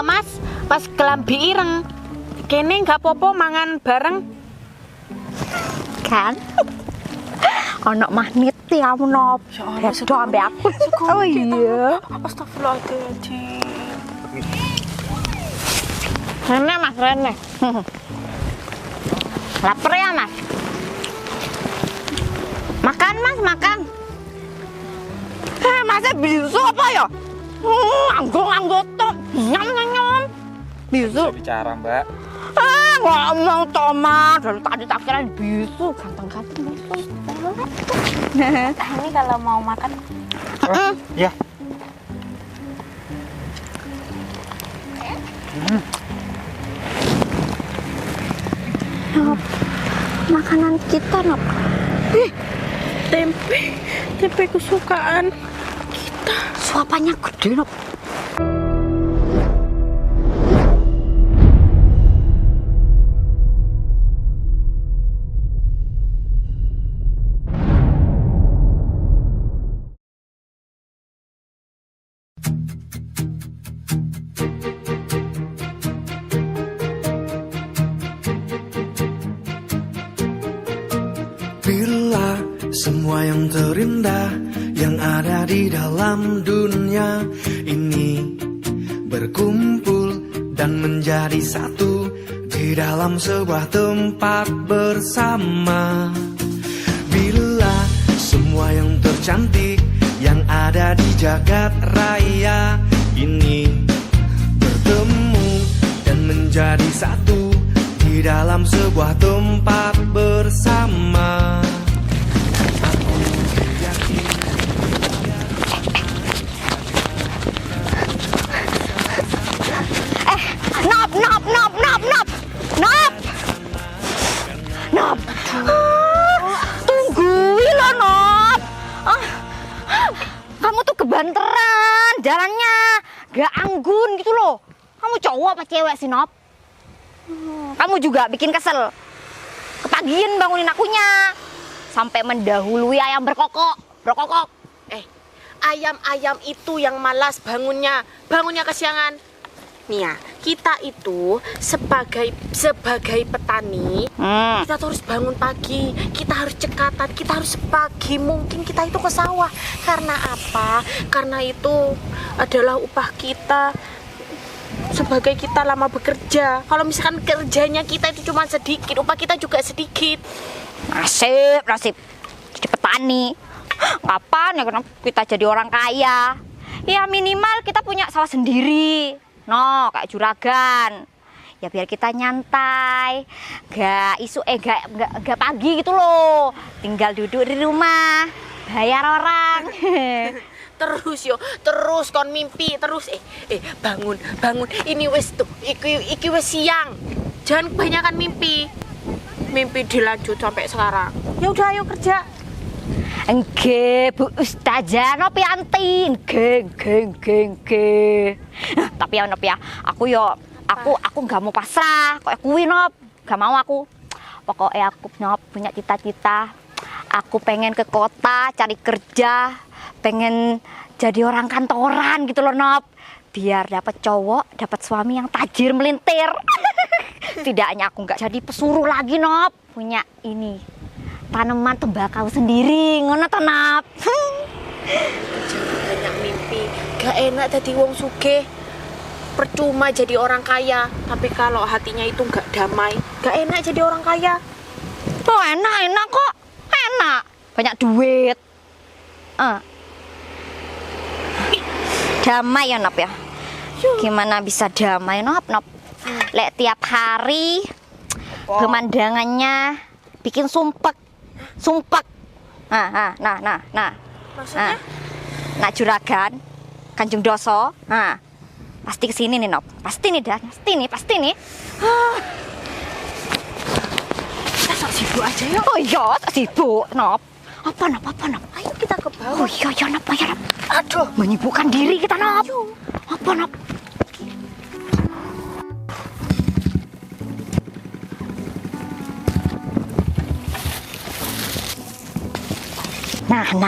Mas, pas kelambi ireng, kene nggak popo mangan bareng kan? Ono magnet kamu nop. Bedo ambek aku. Oh iya. Astagfirullahaladzim. Rene Mas, Rene. Laper ya Mas? Makan Mas, makan. Masa bisu apa ya? Anggo tok. Nyam. Bisu. Bisa bicara Mbak. Ngomong tomat. Dari tadi tak kira bisu. Ganteng-ganteng bisu. Ini kalau mau makan, Ya. Makanan kita nop. tempe kesukaan. Suapannya gede nop. Bila semua yang terindah yang ada di dalam dunia ini berkumpul dan menjadi satu di dalam sebuah tempat bersama. Bila semua yang tercantik yang ada di jagat raya ini bertemu dan menjadi satu di dalam sebuah tempat bersama. Aku yakin. Nop. Tungguin lo Nop. Kamu tuh kebanteran jalannya, gak anggun gitu loh. Kamu cowok apa cewek sih Nop? Kamu juga bikin kesel. Kepagian bangunin akunya sampai mendahului ayam berkokok. Ayam-ayam itu yang malas bangunnya kesiangan. Nih ya, kita itu sebagai petani, kita tuh harus bangun pagi, kita harus cekatan, kita harus sepagi mungkin kita itu ke sawah. Karena apa? Karena itu adalah upah kita sebagai kita lama bekerja. Kalau misalkan kerjanya kita itu cuma sedikit, upah kita juga sedikit. Nasib jadi petani. Kapan ya kita jadi orang kaya? Ya minimal kita punya sawah sendiri. No, kayak juragan. Ya biar kita nyantai, gak pagi gitu loh. Tinggal duduk di rumah, bayar orang. Terus kon mimpi terus bangun. Ini wes tuh, iki wes siang. Jangan kebanyakan mimpi dilanjut sampai sekarang. Ya udah ayo kerja. Enggak, Bu Ustazah Nopianti. Geng. Tapi ya Nop ya, aku nggak mau pasrah. Kok kuwi Nop, nggak mau aku. Pokoknya aku Nop punya cita-cita. Aku pengen ke kota cari kerja, pengen jadi orang kantoran gitu loh Nop. Biar dapat cowok, dapat suami yang tajir melintir. Tidaknya aku nggak jadi pesuruh lagi Nop. Punya ini tanaman tembakau sendiri, ngono to Nop. Jangan banyak mimpi. Gak enak jadi wong sugih. Percuma jadi orang kaya, tapi kalau hatinya itu gak damai, gak enak jadi orang kaya. Oh enak kok, enak, banyak duit. Damai ya Nop ya. Gimana bisa damai Nop? Lek tiap hari pemandangannya bikin sumpek. Nah. Maksudnya? Nah juragan, Kanjeng Doso. Nah, pasti kesini nih Nop. Pasti nih. Kita sok sibuk aja yuk. Oh iya, sibuk Nop. Apa Nop? Ayo kita ke bawah. Oh iya Nop. Aduh, Menyibukkan diri kita Nop. Apa Nop? Nah. 1.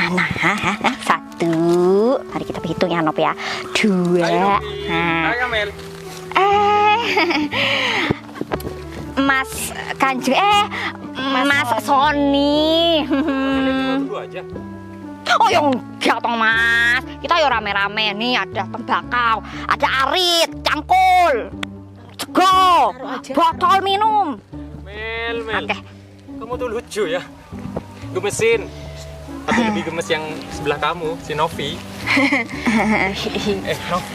Mari kita hitung ya Nop ya. berdua. Nah. Ayo Mel. Mas Kanjeng, Mas Sony. Dulu aja. Oh ya enggak toh Mas. Kita ya rame-rame nih, ada tembakau, ada arit, cangkul, sego, botol minum. Mel. Oke. Kamu tuh lucu ya. Gemesin. Tapi lebih gemes yang sebelah kamu, si Novi.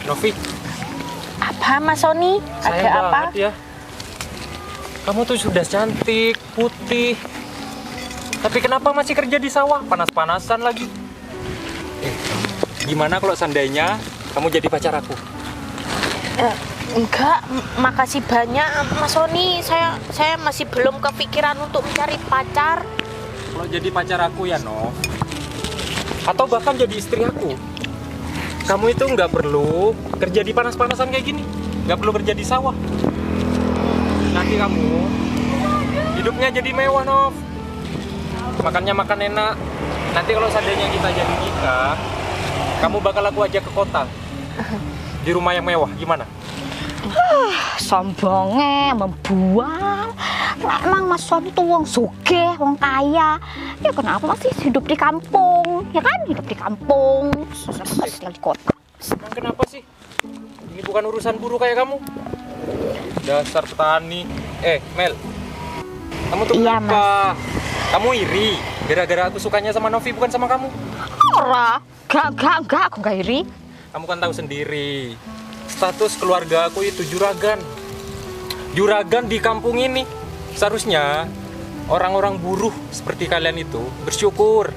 Novi. Apa Mas Sony? Ada Sayang apa? banget ya. Kamu tuh sudah cantik, putih. Tapi kenapa masih kerja di sawah? Panas-panasan lagi. Gimana kalau seandainya kamu jadi pacar aku? Enggak, makasih banyak Mas Sony. Saya masih belum kepikiran untuk mencari pacar. Kalau jadi pacar aku ya, Nov. Atau bahkan jadi istri aku. Kamu itu nggak perlu kerja di panas-panasan kayak gini. Nggak perlu kerja di sawah. Nanti kamu hidupnya jadi mewah, Nov. Makannya makan enak. Nanti kalau seandainya kita jadi nikah, kamu bakal aku ajak ke kota. Di rumah yang mewah, gimana? Sombongnya membual. Nah, emang Mas Sony tuh wong sugih, wong kaya. Ya kenapa masih hidup di kampung? Ya kan, hidup di kampung. Mas di kota. Emang kenapa sih? Ini bukan urusan buruh kayak kamu. Dasar petani. Mel. Kamu tuh Iya, kenapa? Kamu iri gara-gara aku sukanya sama Novi bukan sama kamu. Ora, enggak, aku gak iri. Kamu kan tahu sendiri. Status keluarga aku itu juragan. Juragan di kampung ini. Seharusnya orang-orang buruh seperti kalian itu bersyukur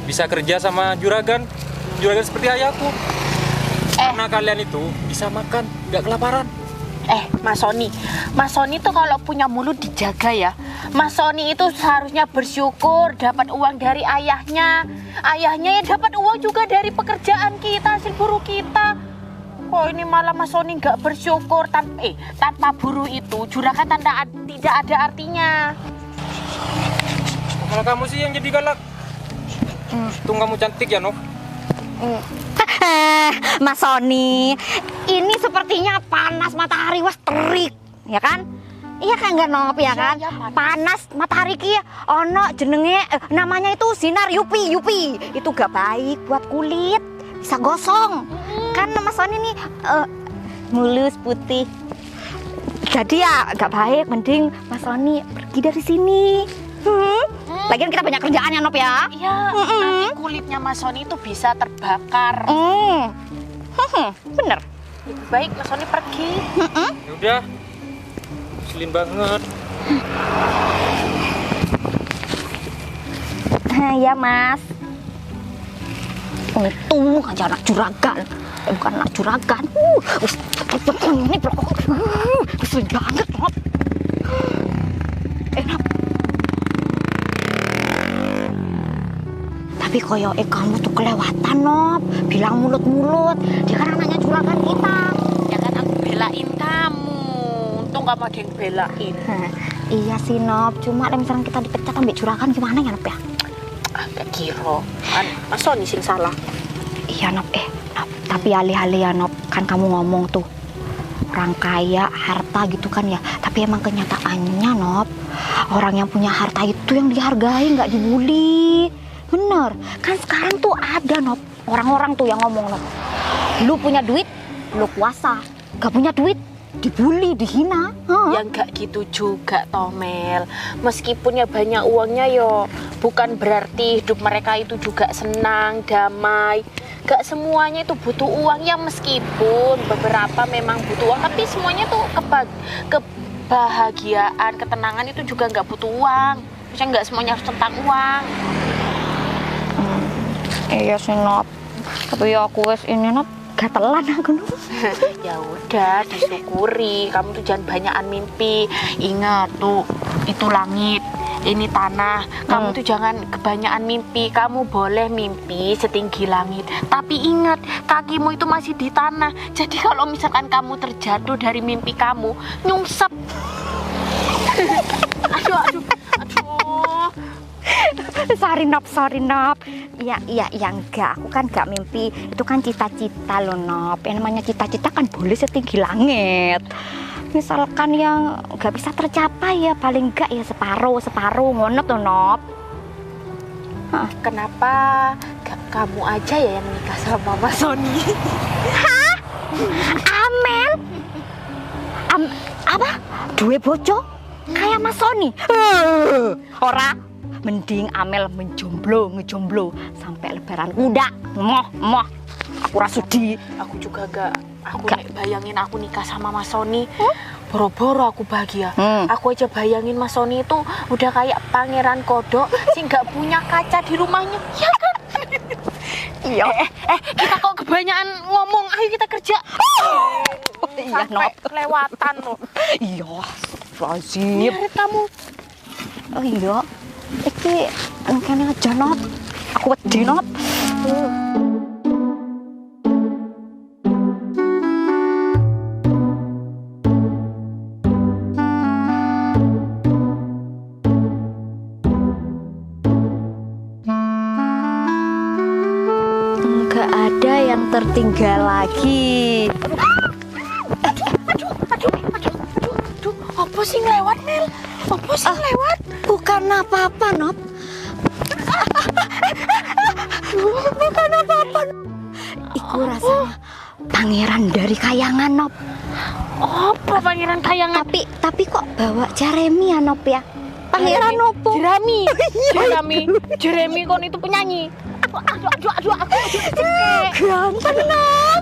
bisa kerja sama juragan seperti ayahku. Karena kalian itu bisa makan, gak kelaparan. Mas Sony tuh kalau punya mulut dijaga ya. Mas Sony itu seharusnya bersyukur dapat uang dari ayahnya. Ayahnya ya dapat uang juga dari pekerjaan kita, hasil buruh kita. Kok ini malah Mas Sony nggak bersyukur? Tanpa buruh itu juragan tidak ada artinya. Kalau kamu sih yang jadi galak. Tung kamu cantik ya, Nov. Mas Sony, ini sepertinya panas matahari was terik, ya kan? Iya kan nggak Nop ya kan? Iya, Panas matahari ki ono jenenge namanya itu sinar UV. Itu gak baik buat kulit, bisa gosong. Kan Mas Sony nih mulus putih. Jadi ya gak baik, mending Mas Sony pergi dari sini. Lagian kita banyak kerjaan ya Nop ya. Iya, nanti kulitnya Mas Sony itu bisa terbakar. Bener. Lebih baik Mas Sony pergi. Ya udah. Selin banget. Ya Mas. Untung aja anak juragan. Bukan anak juragan. Ini kesel banget Nop. Nop. Tapi koyo kamu tuh kelewatan Nop. Bilang mulut-mulut. Dia kan anaknya juragan kita. Ya kan aku belain kamu. Untung kamu ada yang belain. Iya sih Nop. Cuma misalnya kita dipecat ambil juragan gimana ya Nop ya? Gak kira. Kan Mas Sony sing salah. Iya Nop. Nop. Tapi alih-alih ya Nop. Kan kamu ngomong tuh orang kaya, harta gitu kan ya. Tapi emang kenyataannya Nop, orang yang punya harta itu yang dihargai, nggak dibully. Bener, kan sekarang tuh ada Nop, orang-orang tuh yang ngomong Nop, lu punya duit, lu puasa, gak punya duit, dibully, dihina. Ya nggak gitu juga Tomel. Meskipun ya banyak uangnya yo, bukan berarti hidup mereka itu juga senang, damai. Gak semuanya itu butuh uang ya, meskipun beberapa memang butuh uang, tapi semuanya tuh kebahagiaan, ketenangan itu juga nggak butuh uang. Maksudnya nggak semuanya harus tentang uang. Iya sih Nop, tapi ya aku wes ini Nop, gatelan aku Nop. Ya udah, disyukuri. Kamu tuh jangan banyakan mimpi. Ingat tuh, itu langit, ini tanah. Kamu tuh jangan kebanyakan mimpi. Kamu boleh mimpi setinggi langit, tapi ingat, kakimu itu masih di tanah. Jadi kalau misalkan kamu terjatuh dari mimpi kamu, nyungsep. Aduh. Sorry Nop. Ya enggak, aku kan gak mimpi. Itu kan cita-cita loh Nop. Yang namanya cita-cita kan boleh setinggi langit. Misalkan yang gak bisa tercapai ya paling enggak ya separuh ngono tuh Nop. Kenapa gak kamu aja ya yang menikah sama Mas Sony? Hah? Amel? Apa? Dua bojo? Kayak Mas Sony? Ora, mending Amel ngejomblo sampai lebaran kuda. Moh. Aku rasudi. Aku juga gak bayangin aku nikah sama Mas Sony. Boro-boro aku bahagia. Aku aja bayangin Mas Sony itu udah kayak pangeran kodok sih nggak punya kaca di rumahnya. Ya kan? Iya. Kita kok kebanyakan ngomong. Ayo kita kerja. Iya, Sampai Nop. kelewatan loh. Iya, lazim. Biar kamu. Oh iya. Iki kene aja Nop. Aku wedi Nop. Enggak ada yang tertinggal lagi. Aduh, apa sih ngelewat, Mel? Apa sih ngelewat? Bukan apa-apa, Nop. Bukan apa-apa. Iku rasanya pangeran dari kayangan, Nop. Apa pangeran kayangan? Tapi kok bawa Jeremy ya, Nop ya? Pangeran Nopo. Jeremy kon itu penyanyi. Aduh, aku cekek. Ganteng, Nop.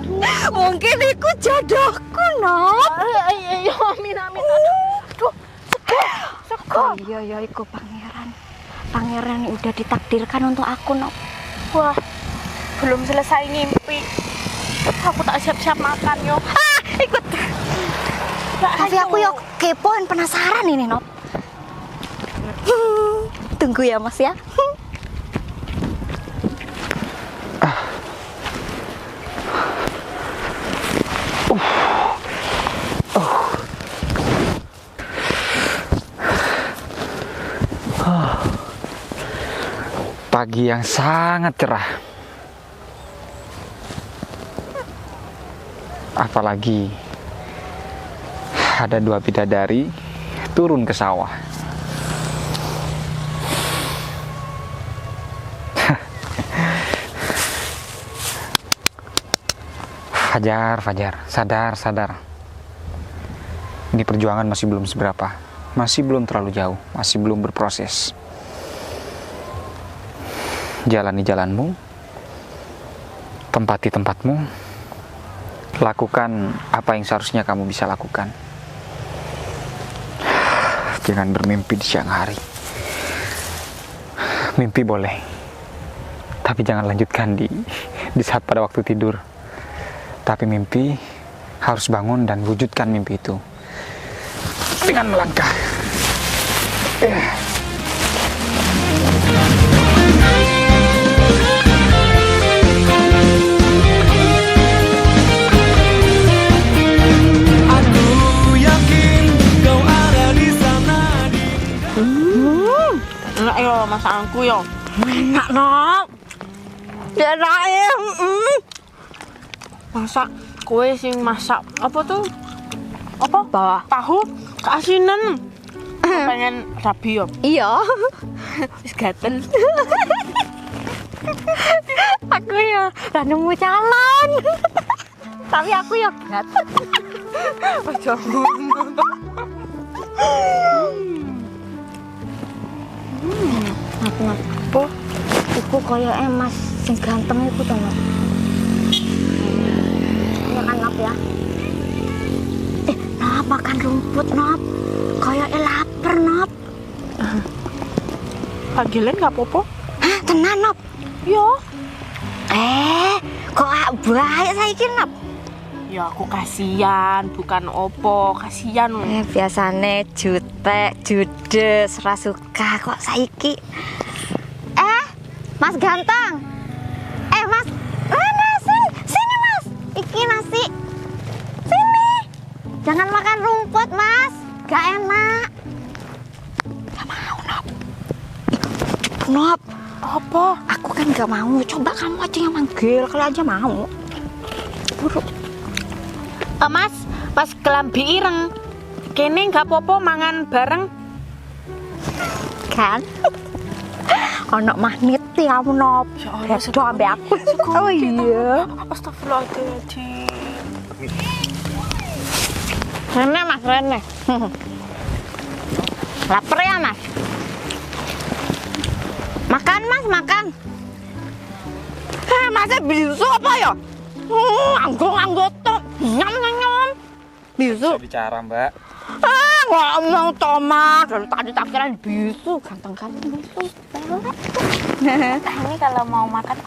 Mungkin iku jodohku, Nop. Iya, amin. Aduh, sego. Iya, iku pangeran. Pangeran yang udah ditakdirkan untuk aku, Nop. Wah, belum selesai ngimpi. Aku tak siap-siap makan, yo. Ikut. Tapi aku yuk kepo dan penasaran ini, Nop. Tunggu ya, Mas ya. Pagi yang sangat cerah. Apalagi ada dua bidadari turun ke sawah. Fajar, sadar. Ini perjuangan masih belum seberapa, masih belum terlalu jauh, masih belum berproses. Jalani jalanmu, tempati tempatmu, lakukan apa yang seharusnya kamu bisa lakukan. Jangan bermimpi di siang hari. Mimpi boleh, tapi jangan lanjutkan di saat pada waktu tidur. Tapi mimpi harus bangun dan wujudkan mimpi itu dengan melangkah. Aku yakin kau ada di sana. Enak yo masakanku yo. Enak, Nop. Enak ya. Masak kue sing masak apa tuh? Apa? Tahu keasinan. Pengen rabi yo. Iya. Wis gatel. Aku ya udah nemu calon. Tapi aku ya gatel. Aja ngono. Apa? Iku kaya Mas sing ganteng iku to, Nop. Ya kan, Nop ya. Nop makan rumput, Nop. Kaya lapar, Nop. Pagilen gak apa-apa? Hah, tenan, Nop? Yo. Kok baik saiki, Nop? Ya aku kasihan, bukan opo, kasihan. Biasane jutek, judes, ora suka kok saiki. Mas ganteng. Mas. Mana sini, Mas. Iki nasi. Sini. Jangan makan rumput, Mas. Gak enak. Gak mau, Nop. Nop. Apa? Aku kan nggak mau. Coba kamu aja yang manggil, kalau aja mau. Buruk. Mas, pas kelambi ireng. Kene nggak popo mangan bareng. Kan? Ono magnet ya kamu Nop. Allah, Bedo ambe aku. Oh iya. Astagfirullahaladzim. Rene Mas, Rene. Laper ya Mas? Makan Mas, makan. Masnya bisu apa ya? Anggo tok. Nyam. Bisu. Bicara Mbak. Ngomong tomat. Dari tadi tak kirain bisu. Ganteng-ganteng bisu. Ini kalau mau makan.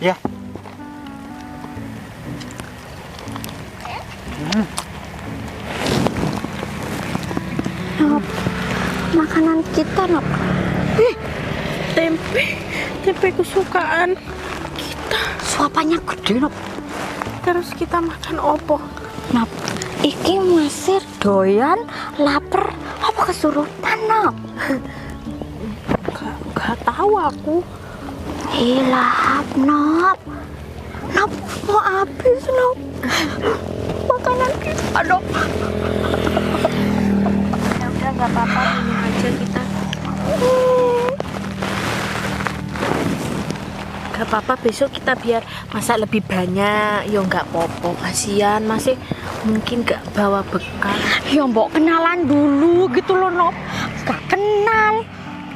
Ya. Nop, makanan kita Nop. Tempe kesukaan. Suapannya gede Nop. Terus kita makan opo? Nop, iki masih doyan, lapar, apa kesurupan Nop? Gak tahu aku. Hilap Nop. Nop, mau habis Nop. Makanan kita Nop. Ya udah nggak apa-apa, minum aja kita. Gak apa-apa, besok kita biar masak lebih banyak. Ya nggak popo, kasihan masih mungkin gak bawa bekal. Ya mbok kenalan dulu gitu loh Nop. Gak kenal,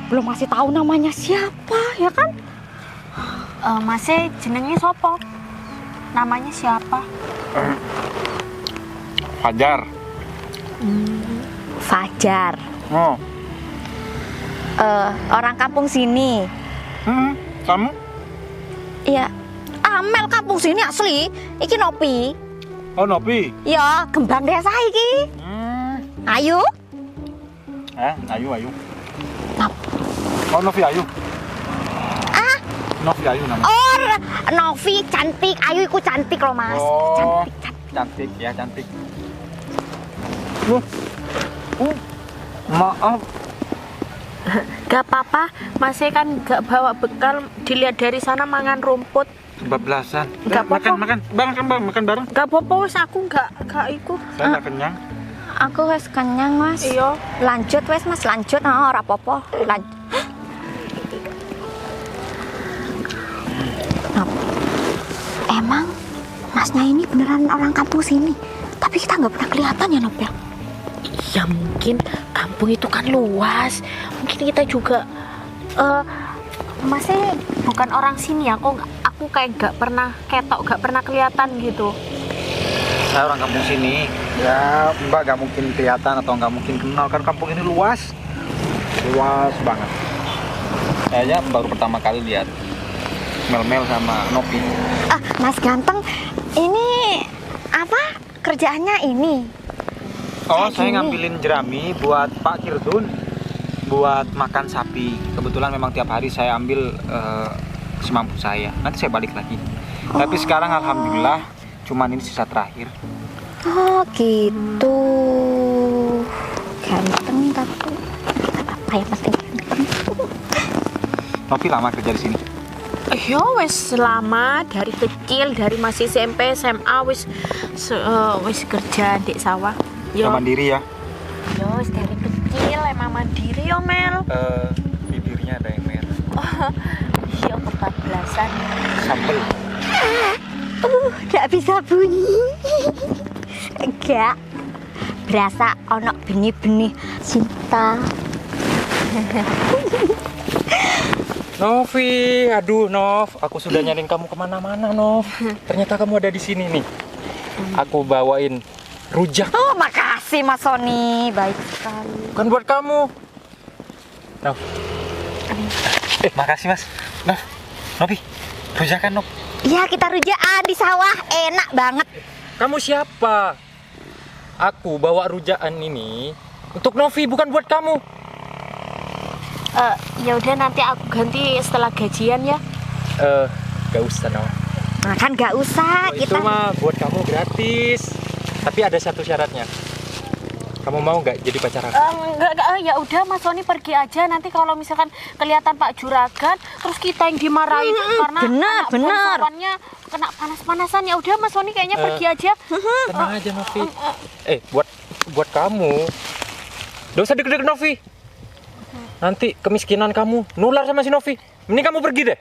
belum masih tahu namanya siapa ya kan? Masih jenengnya sopo? Namanya siapa? Fajar. Fajar. Oh. Orang kampung sini. Kamu? Iya. Amel kampung sini asli. Iki Nopi. Oh, Nopi. Ya, kembang desa iki. Ayu. Ayu. Nop. Oh, Novi Ayu. Ah, Novi Ayu namanya. oh, Novi cantik. Ayu iku cantik loh, Mas. Oh, Cantik. cantik. Maaf. Gak apa-apa, masih kan gak bawa bekal. Dilihat dari sana mangan rumput. Kebablasan. Nggak apa-apa. Makan bareng. Gak apa-apa, wes aku gak ikut. Saya nggak kenyang. Aku wes kenyang, Mas. Iya. Lanjut wes, Mas. Lanjut. Oh, ora apa-apa. Lanjut. Nop. Emang Masnya ini beneran orang kampung sini. Tapi kita nggak pernah kelihatan ya, Nop ya? Ya mungkin kampung itu kan luas. Mungkin kita juga masih bukan orang sini ya. Aku kayak gak pernah ketok, gak pernah kelihatan gitu. Saya orang kampung sini. Ya Mbak gak mungkin kelihatan atau gak mungkin kenal, kan kampung ini luas banget. Kayaknya baru pertama kali lihat Mel sama Nopi. Mas Ganteng, ini apa kerjaannya ini? Oh, Kayak saya gini. ngambilin jerami buat Pak Kirdun buat makan sapi. Kebetulan memang tiap hari saya ambil semampu saya. Nanti saya balik lagi. Tapi sekarang alhamdulillah cuman ini sisa terakhir. Oh gitu. Ganteng tapi apa ya penting ganteng. Nopi lama kerja di sini. Ya wes lama, dari kecil, dari masih SMP, SMA wes kerja di sawah. Saya mandiri ya. Yo wes dari kecil emang mandiri yo Mel. Bibirnya ada yang merah. Yo kebablasan. Sambel. Gak bisa bunyi. Enggak. Berasa ono benih-benih cinta. Novi, aduh Nov, aku sudah nyariin kamu kemana-mana Nov. Ternyata kamu ada di sini nih. Aku bawain rujak. Oh makasih Mas Sony, baik sekali. Bukan buat kamu. Nov. Makasih Mas. Nov, Nopi, rujakan Nov. Iya kita rujakan di sawah, enak banget. Kamu siapa? Aku bawa rujakan ini untuk Novi, bukan buat kamu. Ya udah nanti aku ganti setelah gajian ya. Gak usah Nov. Makan gak usah Oh, kita. itu mah buat kamu gratis. Tapi ada satu syaratnya. Kamu mau nggak jadi pacar aku? Enggak, ya udah Mas Sony pergi aja. Nanti kalau misalkan kelihatan Pak Juragan, terus kita yang dimarahin karena benar, anak benar. perempuannya kena panas-panasan. Ya udah Mas Sony kayaknya pergi aja. Tenang aja Novi. Buat kamu. Gak usah deket-deket Novi. Nanti kemiskinan kamu nular sama si Novi. Mending kamu pergi deh.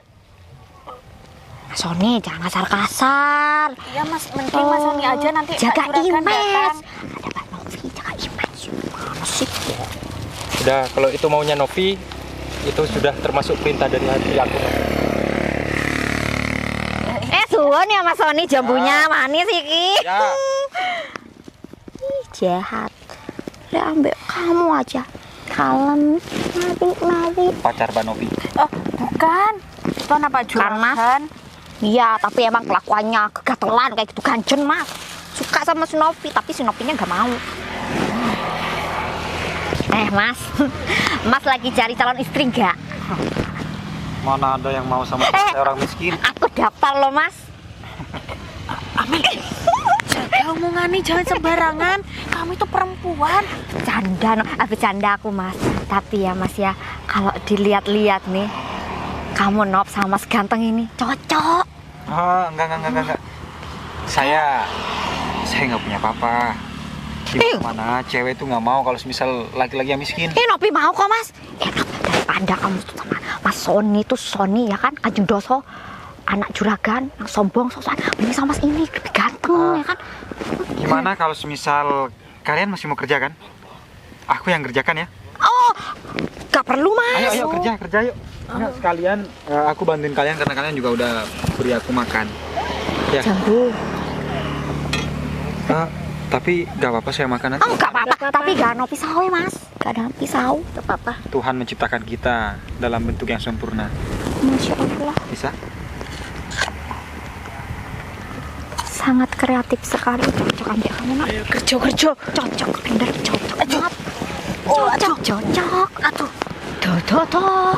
Mas Sony jangan kasar-kasar. Iya Mas, mending Mas Sony aja nanti Pak Jaga Juragan image. datang. Ada Mbak Novi, jaga image. Mana sih? Udah, kalau itu maunya Novi, itu sudah termasuk perintah dari hati aku. Suwon ya Mas Sony jambunya manis iki. Ya. Ih, jahat. Udah ambil kamu aja. Kalem, mati. Pacar Mbak Novi. Bukan. Itu anak Pak Juragan. Iya, tapi emang kelakuannya kegatelan kayak gitu ganjen Mas. Suka sama si Novi, tapi si Novinya nggak mau. Mas, Mas lagi cari calon istri nggak? Mana ada yang mau sama orang miskin? Aku daftar loh Mas. Jaga omongan nih, jangan sembarangan. Kamu itu perempuan. Bercanda aku Mas. Tapi ya Mas ya, kalau dilihat-lihat nih, kamu Nop sama Mas ganteng ini cocok. Oh, enggak. Saya nggak punya apa-apa. Gimana cewek itu nggak mau kalau misal laki-laki yang miskin? Nopi mau kok Mas. Enak daripada kamu tuh sama Mas Sony tuh Sony ya kan, Kanjeng Doso, anak juragan yang sombong sosokan. Ini sama Mas ini lebih ganteng ya kan. Gimana kalau misal kalian masih mau kerja kan? Aku yang kerjakan ya. Oh, gak perlu Mas. Ayo kerja yuk. Enggak, sekalian aku bantuin kalian karena kalian juga udah beri aku makan. Ya. Jambu. Tapi gak apa-apa saya makan nanti. Oh, gak apa-apa. Tapi gak ada pisau ya Mas. Gak ada pisau. Gak apa-apa. Tuhan menciptakan kita dalam bentuk yang sempurna. Masya Allah. Bisa? Sangat kreatif sekali. Cocok ambil kamu Nak. Kerja. Cocok. Bener cocok. Cocok. Aduh. Doh.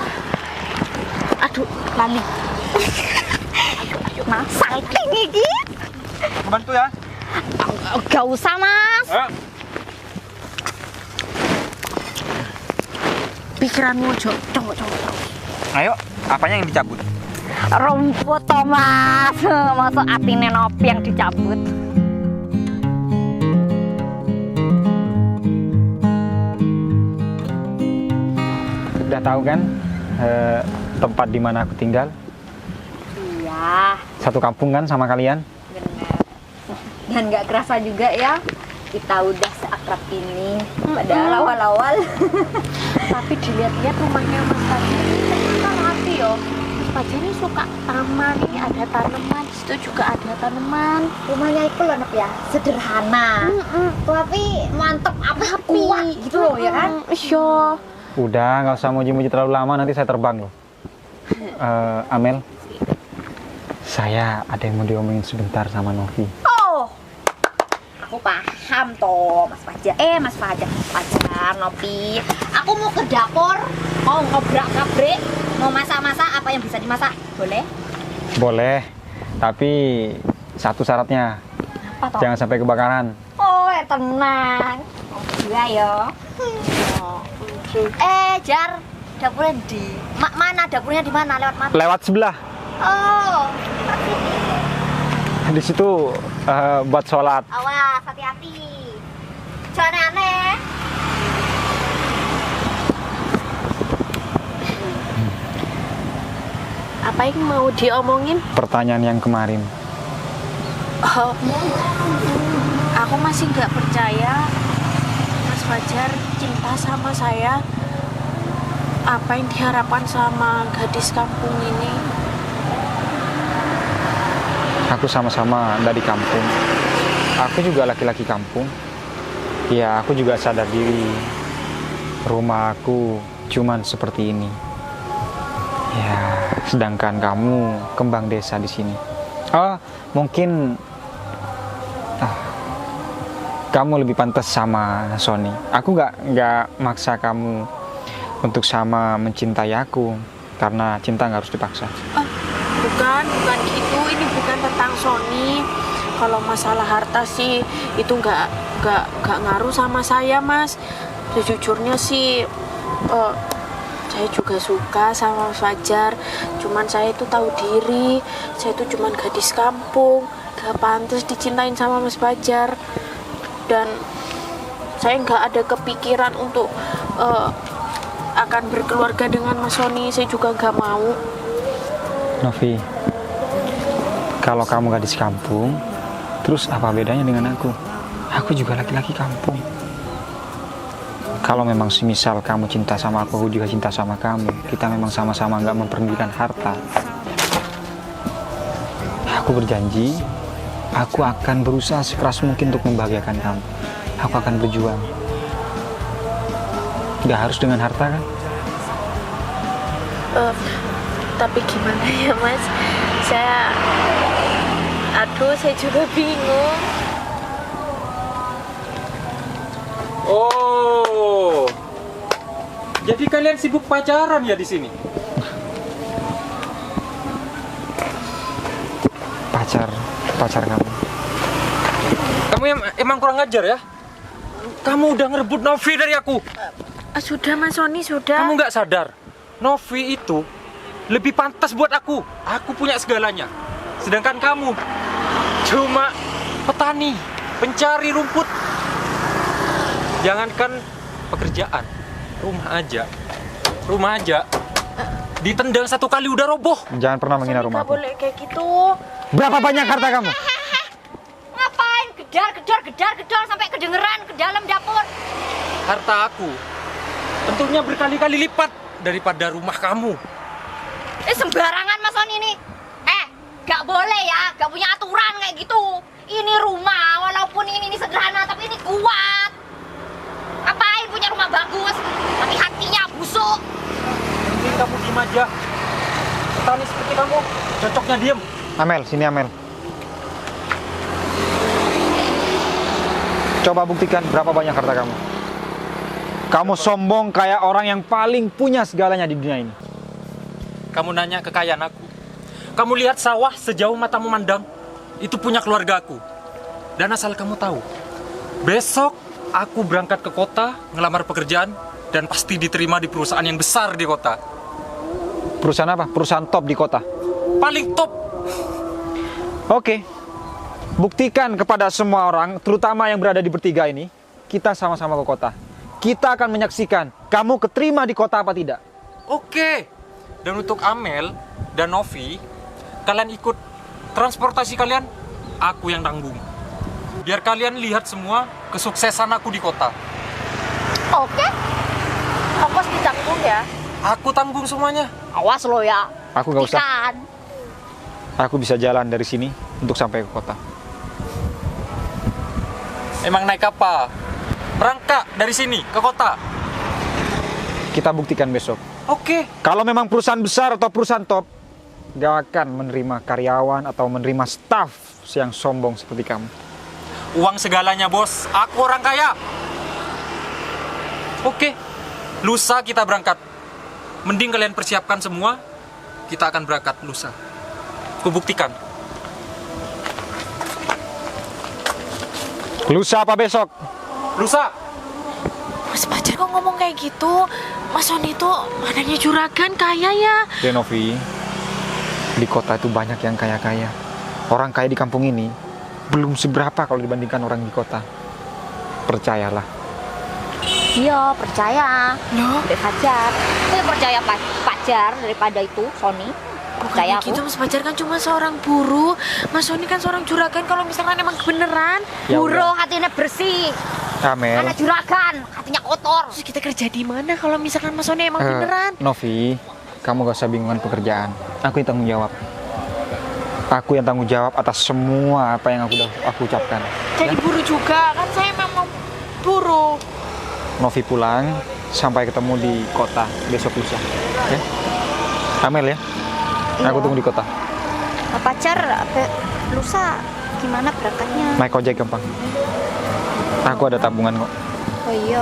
Aduh, lali. Ayo masak ini. Bantu ya. Gak usah Mas. Pikiranmu cok. Ayo, apanya yang dicabut? Rumput toh Mas. Masuk atine Nopi yang dicabut. Udah tahu kan tempat di mana aku tinggal? Iya, Satu kampung kan sama kalian? benar. Dan gak kerasa juga ya, kita udah seakrab ini. Padahal awal-awal. Tapi dilihat-lihat rumahnya Mas Fajar ini kan rapi yo. Mas Fajar ini suka taman, ini ada tanaman, di situ juga ada tanaman. Rumahnya itu loh Nep ya, sederhana. Tapi mantep, apa kuat gitu loh ya kan? Iya. Udah, nggak usah muji-muji terlalu lama, nanti saya terbang loh. Amel, saya ada yang mau diomongin sebentar sama Novi. Oh, aku paham toh Mas Fajar, Nopi. Aku mau ke dapur, mau ngobrak-ngabrik, mau masak-masak apa yang bisa dimasak, boleh? Boleh, tapi satu syaratnya, Apa toh? jangan sampai kebakaran. Oh, tenang. Iya ya. Jar, dapurnya di mana? Dapurnya di mana? Lewat mana? Lewat sebelah, Oh, di situ buat sholat. awas, hati-hati. Jangan aneh. Apa yang mau diomongin? Pertanyaan yang kemarin. Oh, aku masih nggak percaya Mas Fajar cinta sama saya. Apa yang diharapkan sama gadis kampung ini? Aku sama-sama dari kampung. Aku juga laki-laki kampung. Ya, aku juga sadar diri. Rumah aku cuman seperti ini. Ya, sedangkan kamu kembang desa di sini. Oh, mungkin kamu lebih pantas sama Sony. Aku nggak maksa kamu untuk sama mencintai aku, karena cinta nggak harus dipaksa. Bukan gitu. Ini bukan tentang Sony. kalau masalah harta sih itu nggak ngaruh sama saya, Mas. Sejujurnya sih saya juga suka sama Mas Fajar. Cuman saya itu tahu diri, saya itu cuman gadis kampung, gak pantas dicintain sama Mas Fajar. Dan saya nggak ada kepikiran untuk akan berkeluarga dengan Mas Sony. Saya juga nggak mau. Novi, kalau kamu gadis kampung, terus apa bedanya dengan aku? Aku juga laki-laki kampung. Kalau memang semisal kamu cinta sama aku juga cinta sama kamu, kita memang sama-sama nggak memperdulikan harta. Aku berjanji, aku akan berusaha sekeras mungkin untuk membahagiakan kamu. Aku akan berjuang. Nggak harus dengan harta kan? Tapi gimana ya, Mas? Saya juga bingung. Oh, jadi kalian sibuk pacaran ya di sini? Pacar kamu. Kamu emang kurang ajar ya? Kamu udah ngerebut Novi dari aku. Sudah, Mas Sony, sudah. Kamu nggak sadar, Novi itu lebih pantas buat aku. Aku punya segalanya. Sedangkan kamu cuma petani, pencari rumput. Jangankan pekerjaan, rumah aja ditendang satu kali udah roboh. Jangan pernah menghina Nggak rumahku. boleh kayak gitu. Berapa banyak harta kamu? Ngapain gedar sampai kedengeran ke dalam dapur? Harta aku tentunya berkali-kali lipat daripada rumah kamu. Sembarangan Mas Sony ini. Gak boleh ya, gak punya aturan kayak gitu. Ini rumah, walaupun ini sederhana, tapi ini kuat. Ngapain punya rumah bagus, tapi hatinya busuk. Mungkin kamu diem aja. Petani seperti kamu, cocoknya diem. Amel, sini Amel. Coba buktikan berapa banyak harta kamu. Kamu sombong kayak orang yang paling punya segalanya di dunia ini. Kamu nanya kekayaan aku. Kamu lihat sawah sejauh mata memandang, itu punya keluarga aku. Dan asal kamu tahu, besok aku berangkat ke kota, ngelamar pekerjaan, dan pasti diterima di perusahaan yang besar di kota. Perusahaan apa? Perusahaan top di kota. Paling top. Oke. Buktikan kepada semua orang, terutama yang berada di bertiga ini, kita sama-sama ke kota. Kita akan menyaksikan kamu keterima di kota apa tidak. Oke. Dan untuk Amel dan Novi, kalian ikut transportasi kalian, aku yang tanggung. Biar kalian lihat semua kesuksesan aku di kota. Oke, Ongkos ditanggung ya. Aku tanggung semuanya. awas lo ya. Aku gak usah. Ikan. Aku bisa jalan dari sini untuk sampai ke kota. Emang naik apa? Berangkat dari sini ke kota. Kita buktikan besok. Oke. Kalau memang perusahaan besar atau perusahaan top, gak akan menerima karyawan atau menerima staff yang sombong seperti kamu. Uang segalanya, bos. Aku orang kaya. Oke. Lusa kita berangkat. Mending kalian persiapkan semua. Kita akan berangkat lusa. Kubuktikan. Lusa apa besok? Lusa. Mas Fajar kok ngomong kayak gitu? Mas Sony itu mananya juragan kaya ya. Denovi, di kota itu banyak yang kaya-kaya. Orang kaya di kampung ini belum seberapa kalau dibandingkan orang di kota. Percayalah. Iya, percaya. Loh? Dek Fajar. Aku percaya Fajar daripada itu Sony. Percaya Bukan gitu, aku. Mas Fajar kan cuma seorang buruh. Mas Sony kan seorang juragan. Kalau misalkan emang beneran, Ya Buruh udah. hatinya bersih. Amel. Anak juragan, hatinya kotor. terus kita kerja di mana kalau misalkan Mas Sony emang beneran? Novi, kamu gak usah bingungan pekerjaan. Aku yang tanggung jawab. Aku yang tanggung jawab atas semua apa yang aku ucapkan. Jadi buruh juga kan, saya memang buruh. Novi pulang, sampai ketemu di kota besok lusa. Ya? Amel ya? Aku tunggu di kota. Pacar, lusa gimana berangkatnya? Naik ojek gampang. Aku ada tabungan kok. Oh iya,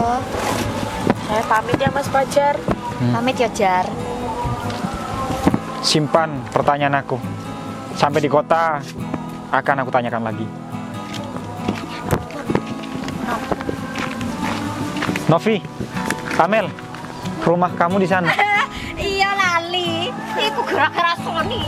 Saya pamit ya Mas Fajar. pamit ya Jar. Simpan pertanyaan aku. Sampai di kota akan aku tanyakan lagi. Novi, Kamel, rumah kamu di sana. Iya lali, iku gerak-gerak Sony.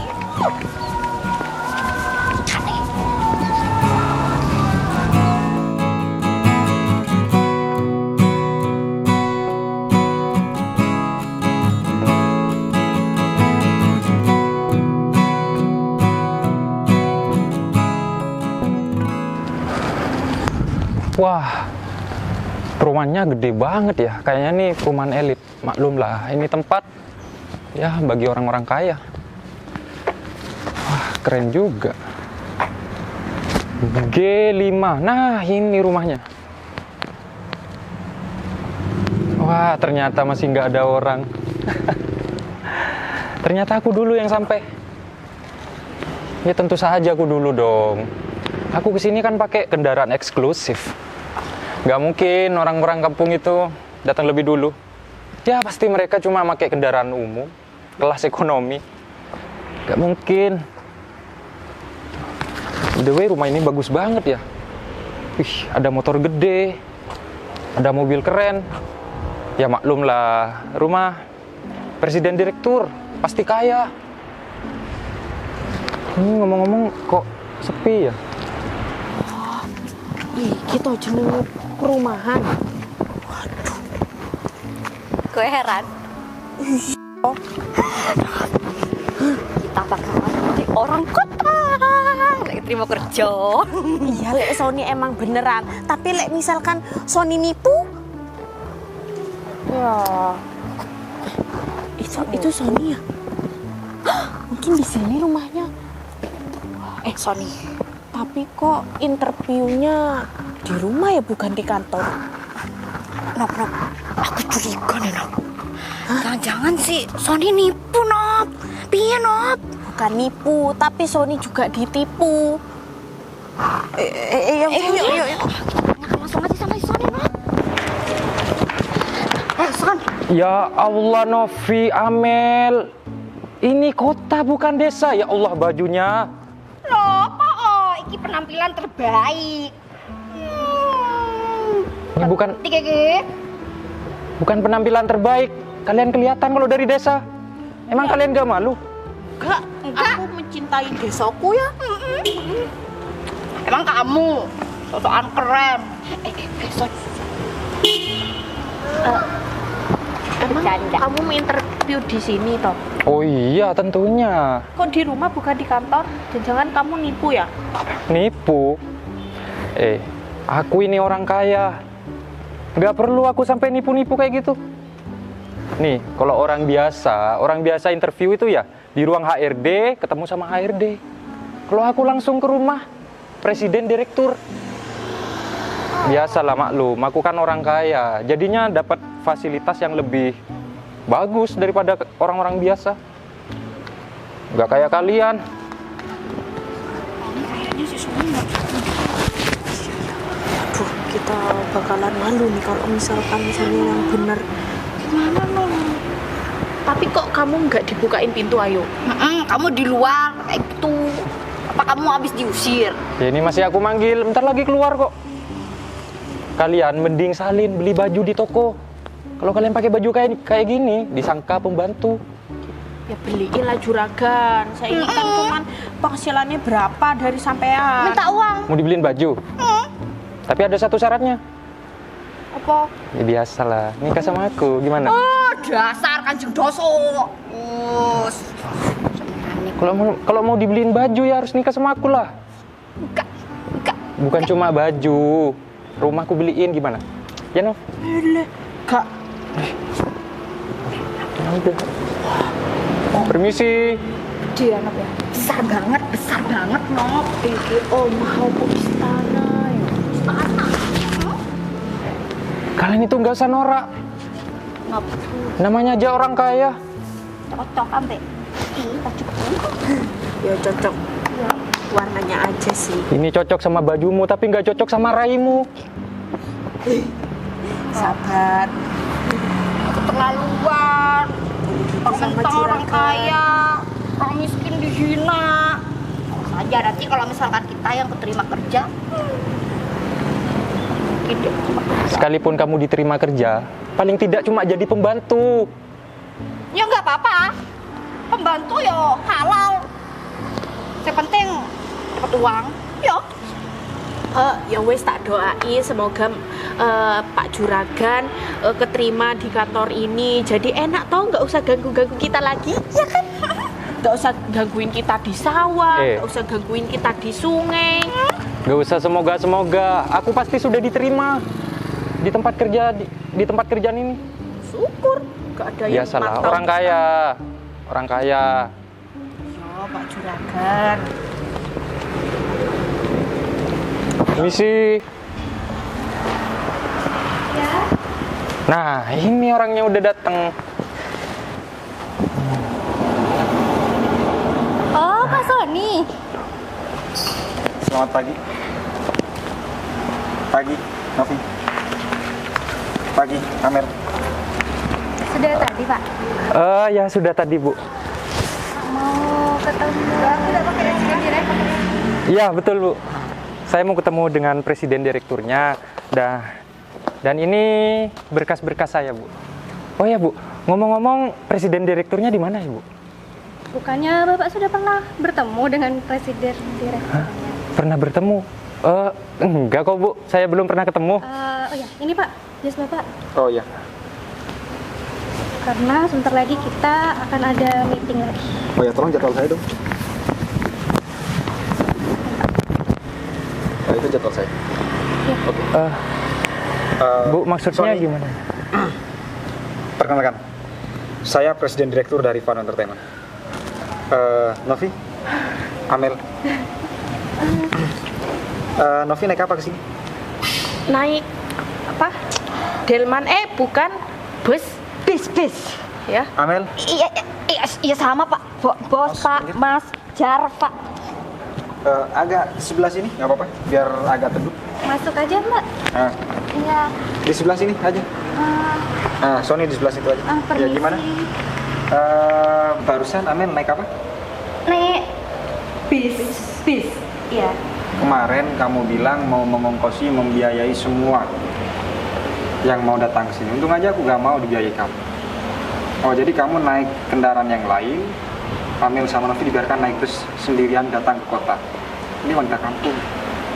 Wah, perumahannya gede banget ya. Kayaknya nih perumahan elit. Maklum lah, ini tempat ya bagi orang-orang kaya. Wah, keren juga. G5. Nah, ini rumahnya. Wah, ternyata masih nggak ada orang. Ternyata aku dulu yang sampai. Ya tentu saja aku dulu dong. Aku kesini kan pakai kendaraan eksklusif. Nggak mungkin orang-orang kampung itu datang lebih dulu. Ya pasti mereka cuma pakai kendaraan umum, kelas ekonomi. Nggak mungkin. By the way, rumah ini bagus banget ya. Wih, ada motor gede, ada mobil keren. Ya maklum lah, rumah presiden direktur, pasti kaya. Ini ngomong-ngomong kok sepi ya? Ih, kita jenenge perumahan. Gue heran. Kita bakalan jadi orang kota. Lagi terima kerja. Iya, lek Sony emang beneran. Tapi lek misalkan Sony nipu, ya itu Sony ya. Mungkin di sini rumahnya. Sony. Tapi kok interviewnya di rumah ya, bukan di kantor? Nop, aku curiga nih, Nop. Jangan-jangan sih Sony nipu, Nop. Piye, Nop? Bukan nipu, tapi Sony juga ditipu. Yuk. Langsung aja sama si Sony, Nop. Son. Ya Allah, Novi, Amel. Ini kota bukan desa. Ya Allah, bajunya. Loh, iki penampilan terbaik. Ini bukan penampilan terbaik. Kalian kelihatan kalau dari desa. Emang kalian gak malu? Enggak. Aku mencintai desaku ya. Emang kamu sosokan keren. Son. Emang Bercanda. kamu mau interview di sini toh? Oh iya, tentunya. Kok di rumah bukan di kantor? Jangan kamu nipu ya? Nipu? Aku ini orang kaya. Gak perlu aku sampai nipu-nipu kayak gitu. Nih, kalau orang biasa interview itu ya di ruang HRD, ketemu sama HRD. Kalau aku langsung ke rumah presiden direktur. Biasalah, maklum, aku kan orang kaya. Jadinya dapat fasilitas yang lebih bagus daripada orang-orang biasa. Gak kayak kalian. Aduh, kita bakalan malu nih kalau misalkan misalnya yang benar. Gimana non? Tapi kok kamu nggak dibukain pintu, ayo? Kamu di luar kayak gitu. Apa kamu habis diusir? Ya, ini masih aku manggil, bentar lagi keluar kok. Kalian mending salin beli baju di toko. Kalau kalian pakai baju kayak gini, disangka pembantu. Ya beliin lah juragan. Saya ini kan cuman penghasilannya berapa dari sampean. Minta uang. Mau dibeliin baju? Tapi ada satu syaratnya. Apa? Ya biasalah, nikah sama aku, gimana? Oh, dasar Kanjeng Doso. Kalau mau dibeliin baju ya harus nikah sama aku lah. Enggak. Bukan cuma baju, rumahku beliin gimana? Ya Nov? Kak. Ya udah. Permisi. Dia anak ya. Besar banget, Nop. Iki omah opo istana ya. Kalian itu nggak usah norak. Nop. Namanya aja orang kaya. Cocok ambek. Ya cocok. Warnanya aja sih. Ini cocok sama bajumu tapi nggak cocok sama raimu. Sabar. Keterlaluan. Sama Orang orang juragan. kaya, orang miskin dihina. Saja nanti kalau misalkan kita yang keterima kerja, dikit deh. Sekalipun kamu diterima kerja, paling tidak cuma jadi pembantu. Ya nggak apa-apa. Pembantu yo halal. Yang penting dapat uang. Yo. Ya wes tak doain semoga Pak Juragan keterima di kantor ini. Jadi enak toh, nggak usah ganggu-ganggu kita lagi, ya kan? Nggak usah gangguin kita di sawah, nggak usah gangguin kita di sungai. Gak usah semoga-semoga, aku pasti sudah diterima di tempat kerja di tempat kerjaan ini. Syukur, nggak ada yang Biasalah, mantau orang di sana. kaya. Orang kaya. Yo, Pak Juragan. Misi. Nah, ini orangnya udah datang. Oh, Pak Sony. Selamat pagi. Pagi, Novi. Pagi, Amel. Sudah tadi, Pak. Ya sudah tadi, Bu. Mau ketemu. Aku udah pakai presiden direktur. Iya, betul, Bu. Saya mau ketemu dengan presiden direkturnya. Dan ini berkas-berkas saya, Bu. Oh ya, Bu. Ngomong-ngomong, presiden direkturnya di mana, Bu? Bukannya Bapak sudah pernah bertemu dengan presiden direkturnya? Pernah bertemu? Enggak kok, Bu. Saya belum pernah ketemu. Oh ya, ini Pak, jas Bapak. Oh iya. Karena sebentar lagi kita akan ada meeting lagi. Oh ya, tolong jadwal saya dong. Oh, itu jadwal saya. Oke. Bu, maksudnya Sony, gimana? perkenalkan. Saya presiden direktur dari Fun Entertainment. Novi, Amel. Novi naik apa ke sini? Naik apa? Delman, bukan bus. Bis. Ya. Amel, Iya sama Pak. Bos, Pak, lanjut. Mas, Jar, Pak. agak sebelah sini, nggak apa-apa, biar agak teduh. Masuk aja Mbak. Nah, Iya. di sebelah sini aja. Nah, Sony di sebelah situ aja. Ya Permisi. gimana? Barusan Amel naik apa? Nek bis. Iya. Kemarin kamu bilang mau mengongkosi, membiayai semua yang mau datang ke sini. Untung aja aku gak mau dibiayai kamu. Oh, jadi kamu naik kendaraan yang lain, Amel sama Novi dibiarkan naik bus sendirian datang ke kota. Ini wanita kampung.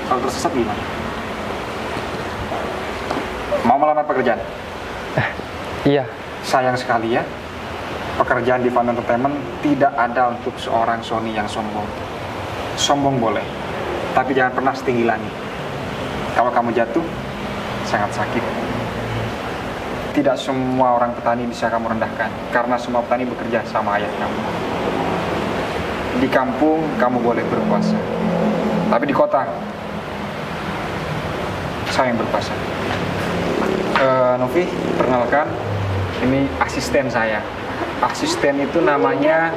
Kalau tersesat gimana? Mau melamar pekerjaan? Iya. Sayang sekali ya, pekerjaan di Fun Entertainment tidak ada untuk seorang Sony yang sombong. Sombong boleh, tapi jangan pernah setinggi langit. Kalau kamu jatuh, sangat sakit. Tidak semua orang petani bisa kamu rendahkan, karena semua petani bekerja sama ayah kamu. Di kampung, kamu boleh berkuasa. Tapi di kota, saya yang berkuasa. Novi, perkenalkan, ini asisten saya. Asisten itu namanya...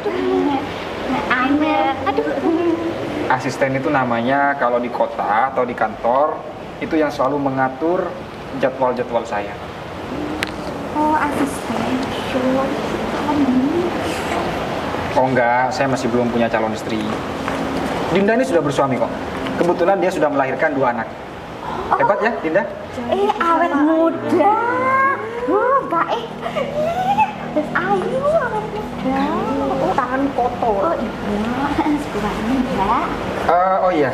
Asisten itu namanya kalau di kota atau di kantor, itu yang selalu mengatur jadwal-jadwal saya. Oh, asisten. Oh enggak, saya masih belum punya calon istri. Dinda ini sudah bersuami kok. Kebetulan dia sudah melahirkan 2 anak. Hebat ya, Dinda? Awet muda. Baik. Terus ayu awet muda. Tangan kotor. Oh iya, sebenarnya ya. Oh iya,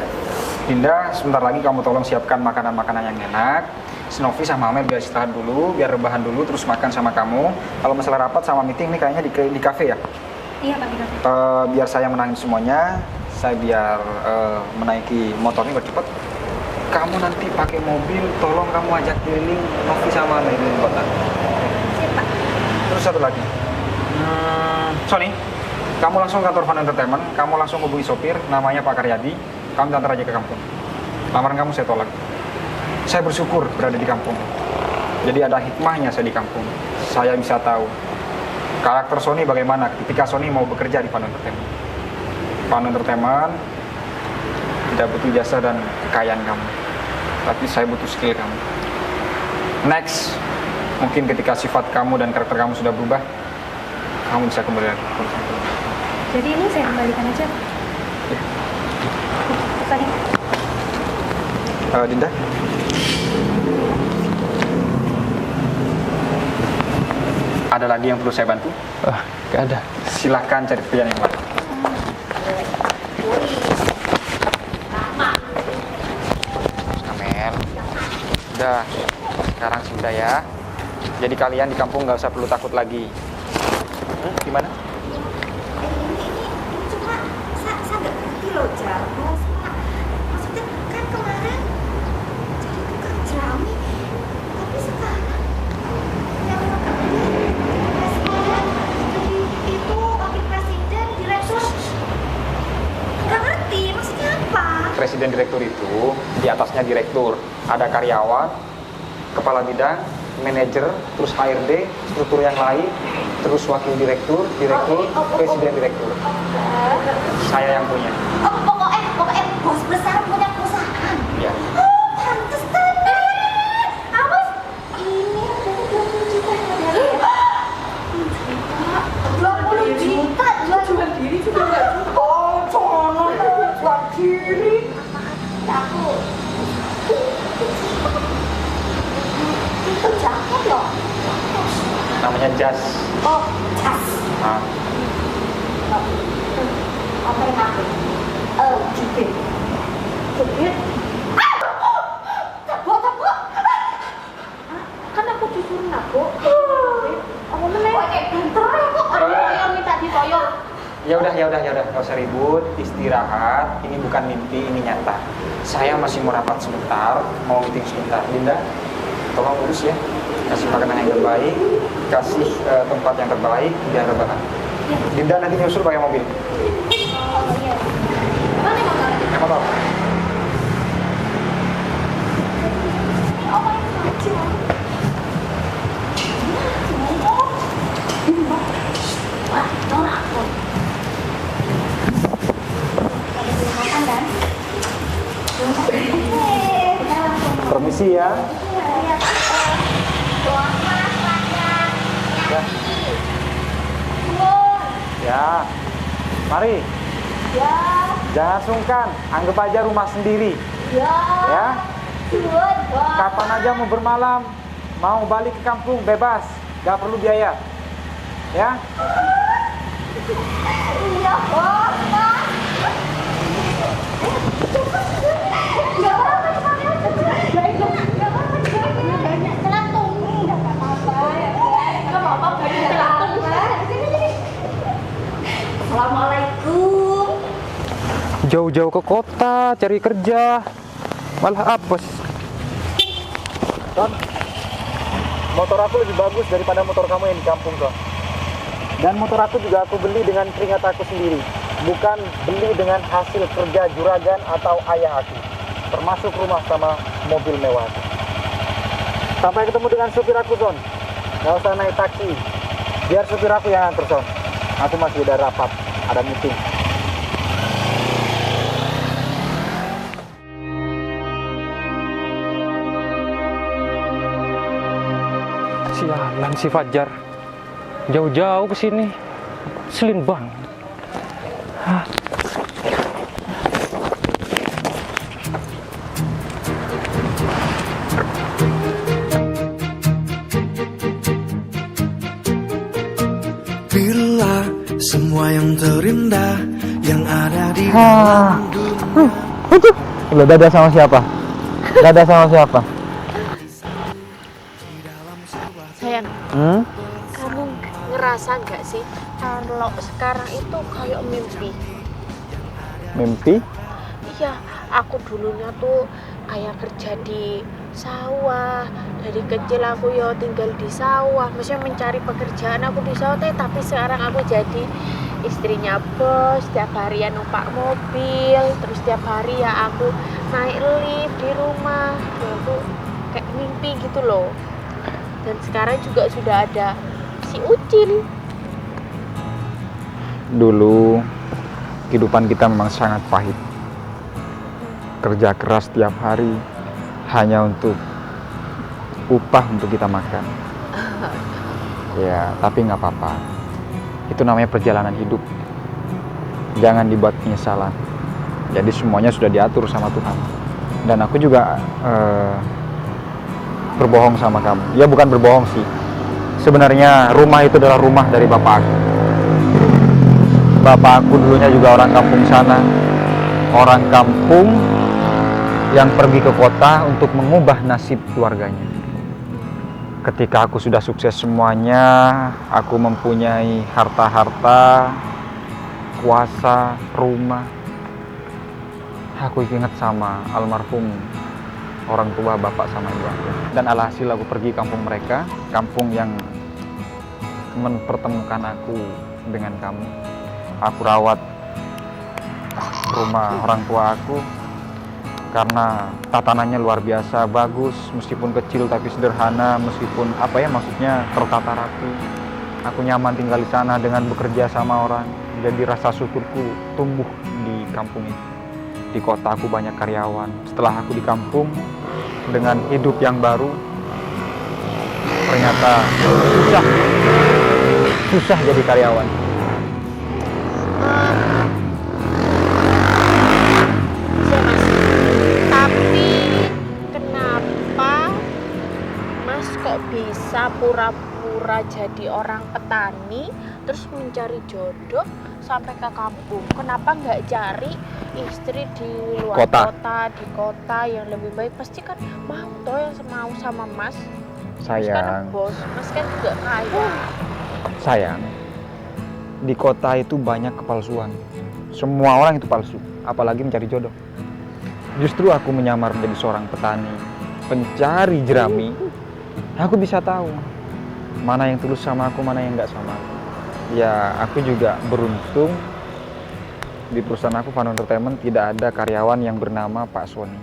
Dinda, sebentar lagi kamu tolong siapkan makanan-makanan yang enak. Novi sama Amel biar istirahat dulu, biar rebahan dulu, terus makan sama kamu. Kalau masalah rapat sama meeting nih kayaknya di kafe ya. Iya Pak, di kafe. Biar saya menangin semuanya, saya biar menaiki motornya biar cepet. Kamu nanti pakai mobil, tolong kamu ajak keliling Novi sama Amel di kota. Siap Pak. Terus satu lagi, Sony, kamu langsung kantor Fun Entertainment, kamu langsung hubungi sopir, namanya Pak Karyadi, kamu antar aja ke kampung. Lamaran kamu saya tolak. Saya bersyukur berada di kampung. Jadi ada hikmahnya saya di kampung. Saya bisa tahu karakter Sony bagaimana ketika Sony mau bekerja di Fun Entertainment. Fun Entertainment tidak butuh jasa dan kekayaan kamu, tapi saya butuh skill kamu. Next, mungkin ketika sifat kamu dan karakter kamu sudah berubah, kamu bisa kembali lagi. Jadi ini saya kembalikan aja. Tadi. Dinda, Ada lagi yang perlu saya bantu? Gak ada. Silakan cari pekerjaan yang lain. Amel, udah, sekarang sudah ya. Jadi kalian di kampung nggak usah perlu takut lagi. Gimana? Cuma saya nggak ngerti loh, Jal. Maksudnya kan kemarin jadi tukang jerami, tapi sekarang yang presiden, jadi itu wakil presiden, direktur. Nggak ngerti, maksudnya apa? Presiden direktur itu di atasnya direktur, ada karyawan, kepala bidang, manajer, terus HRD, struktur yang lain, terus wakil direktur, presiden direktur. Saya yang punya. Pokoknya bos besar punya perusahaan. Ya. Oh, pantes tadi. Awas, ini ada 20 juta ya. 20 juta jual diri juga nggak cukup. Oh, jangan jual diri. Aku itu jaket loh. Namanya jas. Oh, jas. Nah, Apa yang aku? Jubir. Jubir. Tabok. Kan aku disuruh nabok. Apa meneh? Kok kayak banter ya kok? Yang minta ditoyol. ya udah, nggak usah ribut, istirahat. Ini bukan mimpi, ini nyata. Saya masih mau rapat sebentar, mau meeting sebentar. Dinda, tolong urus ya. Kasih makanan yang terbaik, kasih tempat yang terbaik, biar rebahan. Dinda nanti nyusul pakai mobil. Oh iya. Mana motornya? Naik motor. Oh my god. Wah, norak kok. Makan kan? Permisi ya. Ya, mari. Ya, Jangan sungkan, anggap aja rumah sendiri. Ya, kapan aja mau bermalam, mau balik ke kampung bebas, gak perlu biaya. Ya, iya, bos. Nggak apa-apa, nggak apa-apa, celatung. Nggak apa-apa, banyak celatung. Sini. Assalamualaikum. jauh-jauh ke kota cari kerja, malah apes. Ton, motor aku lebih bagus daripada motor kamu yang di kampung, Ton. Dan motor aku juga aku beli dengan keringat aku sendiri, bukan beli dengan hasil kerja juragan atau ayah aku, termasuk rumah sama mobil mewah. Sampai ketemu dengan supir aku, Son. Gak usah naik taksi, biar supir aku yang antar, Son. Aku masih ada rapat, ada meeting. Sialan si Fajar, jauh-jauh ke sini, selin banget. Bila semua yang terindah yang ada di dalam dunia. Udah dadah sama siapa? Dadah sama siapa? Sayang, kamu ngerasa nggak sih kalau sekarang itu kayak mimpi? Mimpi? Iya, aku dulunya tuh kayak kerja di sawah. Dari kecil aku ya tinggal di sawah, maksudnya mencari pekerjaan aku di sawah, tapi sekarang aku jadi istrinya bos. Setiap hari ya numpak mobil, terus setiap hari ya aku naik lift di rumah. Ya aku kayak mimpi gitu loh. Dan sekarang juga sudah ada si Ucil. Dulu kehidupan kita memang sangat pahit. Kerja keras tiap hari hanya untuk upah untuk kita makan. Ya, tapi nggak apa-apa. Itu namanya perjalanan hidup. Jangan dibuat penyesalan. Jadi semuanya sudah diatur sama Tuhan. Dan aku juga berbohong sama kamu. Ya bukan berbohong sih. Sebenarnya rumah itu adalah rumah dari bapak aku. Bapak aku dulunya juga orang kampung sana. Orang kampung yang pergi ke kota untuk mengubah nasib keluarganya. Ketika aku sudah sukses semuanya, aku mempunyai harta-harta, kuasa, rumah. Aku ingat sama almarhum orang tua bapak sama ibu aku. Dan alhasil aku pergi kampung mereka, kampung yang mempertemukan aku dengan kamu. Aku rawat rumah orang tua aku karena tatanannya luar biasa bagus, meskipun kecil tapi sederhana, meskipun maksudnya tertata rapi. Aku nyaman tinggal di sana dengan bekerja sama orang. Jadi rasa syukurku tumbuh di kampung itu. Di kota aku banyak karyawan. Setelah aku di kampung dengan hidup yang baru, ternyata susah jadi karyawan. Tapi kenapa Mas kok bisa pura-pura jadi orang petani terus mencari jodoh sampai ke kampung? Kenapa nggak cari istri di luar kota, di kota yang lebih baik? Pasti kan mau toh yang mau sama Mas. Mas kan bos, Mas kan juga kaya. Sayang, di kota itu banyak kepalsuan. Semua orang itu palsu, apalagi mencari jodoh. Justru aku menyamar menjadi seorang petani, pencari jerami. Aku bisa tahu mana yang tulus sama aku, mana yang enggak sama aku. Ya, aku juga beruntung di perusahaan aku, Fano Entertainment, tidak ada karyawan yang bernama Pak Sony.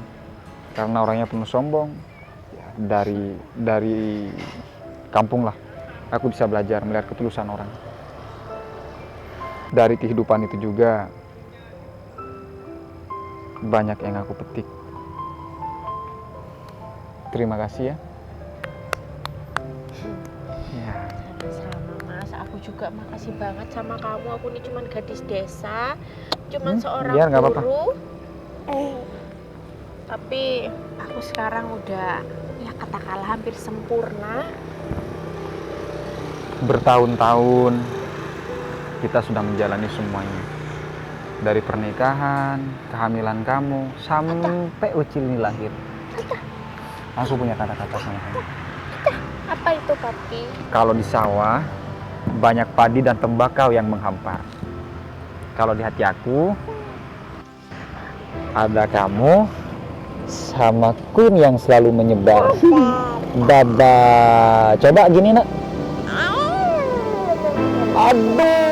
Karena orangnya penuh sombong. Ya, dari kampung lah, aku bisa belajar melihat ketulusan orang. Dari kehidupan itu juga banyak yang aku petik. Terima kasih ya. Sama Mas, aku juga makasih banget sama kamu. Aku ini cuman gadis desa, cuman seorang biar, nggak apa-apa. guru. Tapi aku sekarang udah ya katakanlah hampir sempurna. Bertahun-tahun kita sudah menjalani semuanya. Dari pernikahan, kehamilan kamu, sampai Ucil ini lahir. Aku punya kata-kata sama kamu. Apa itu, Papi? Kalau di sawah, banyak padi dan tembakau yang menghampar. Kalau di hati aku, ada kamu sama Queen yang selalu menyebar. Dadah. Coba gini, nak. Aduh.